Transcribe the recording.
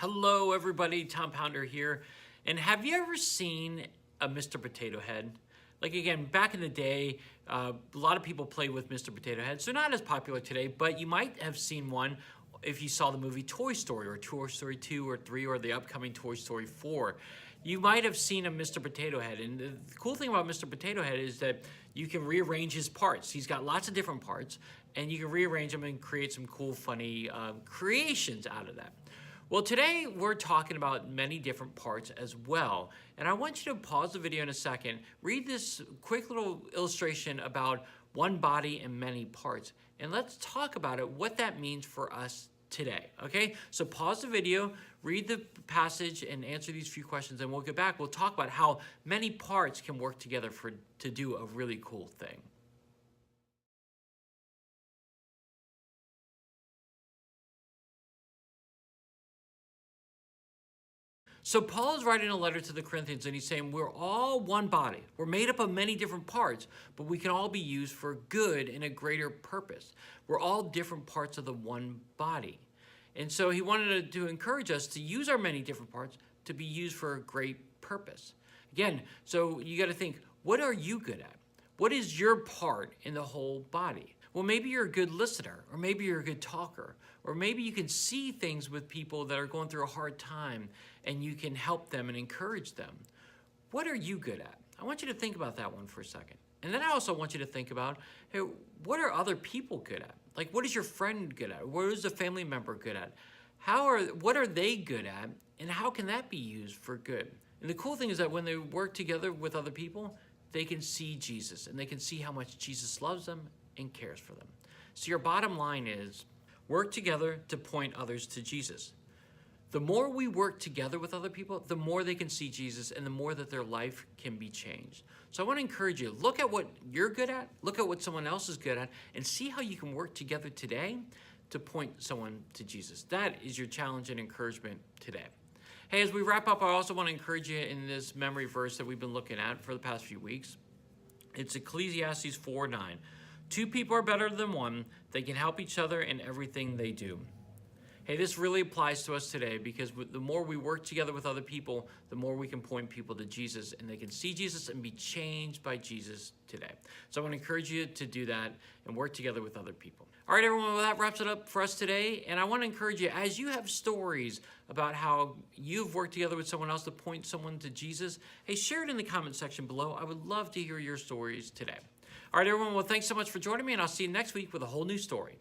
Hello, everybody. Tom Pounder here. And have you ever seen a Mr. Potato Head? Like, again, back in the day, a lot of people played with Mr. Potato Heads. They're not as popular today, but you might have seen one if you saw the movie Toy Story or Toy Story 2 or 3 or the upcoming Toy Story 4. You might have seen a Mr. Potato Head. And the cool thing about Mr. Potato Head is that you can rearrange his parts. He's got lots of different parts, and you can rearrange them and create some cool, funny creations out of that. Well, today we're talking about many different parts as well. And I want you to pause the video in a second, read this quick little illustration about one body and many parts, and let's talk about it, what that means for us today, okay? So pause the video, read the passage, and answer these few questions, and we'll get back. We'll talk about how many parts can work together to do a really cool thing. So Paul is writing a letter to the Corinthians, and he's saying we're all one body. We're made up of many different parts, but we can all be used for good and a greater purpose. We're all different parts of the one body. And so he wanted to encourage us to use our many different parts to be used for a great purpose. Again, so you got to think, what are you good at? What is your part in the whole body? Well, maybe you're a good listener, or maybe you're a good talker, or maybe you can see things with people that are going through a hard time and you can help them and encourage them. What are you good at? I want you to think about that one for a second. And then I also want you to think about, hey, what are other people good at? Like, what is your friend good at? What is a family member good at? What are they good at? And how can that be used for good? And the cool thing is that when they work together with other people, they can see Jesus and they can see how much Jesus loves them and cares for them. So your bottom line is, work together to point others to Jesus. The more we work together with other people, the more they can see Jesus and the more that their life can be changed. So I want to encourage you, look at what you're good at, look at what someone else is good at, and see how you can work together today to point someone to Jesus. That is your challenge and encouragement today. Hey, as we wrap up, I also want to encourage you in this memory verse that we've been looking at for the past few weeks. It's Ecclesiastes 4:9. Two people are better than one. They can help each other in everything they do. Hey, this really applies to us today because the more we work together with other people, the more we can point people to Jesus and they can see Jesus and be changed by Jesus today. So I want to encourage you to do that and work together with other people. All right, everyone, well, that wraps it up for us today. And I want to encourage you, as you have stories about how you've worked together with someone else to point someone to Jesus, hey, share it in the comment section below. I would love to hear your stories today. All right, everyone, well, thanks so much for joining me, and I'll see you next week with a whole new story.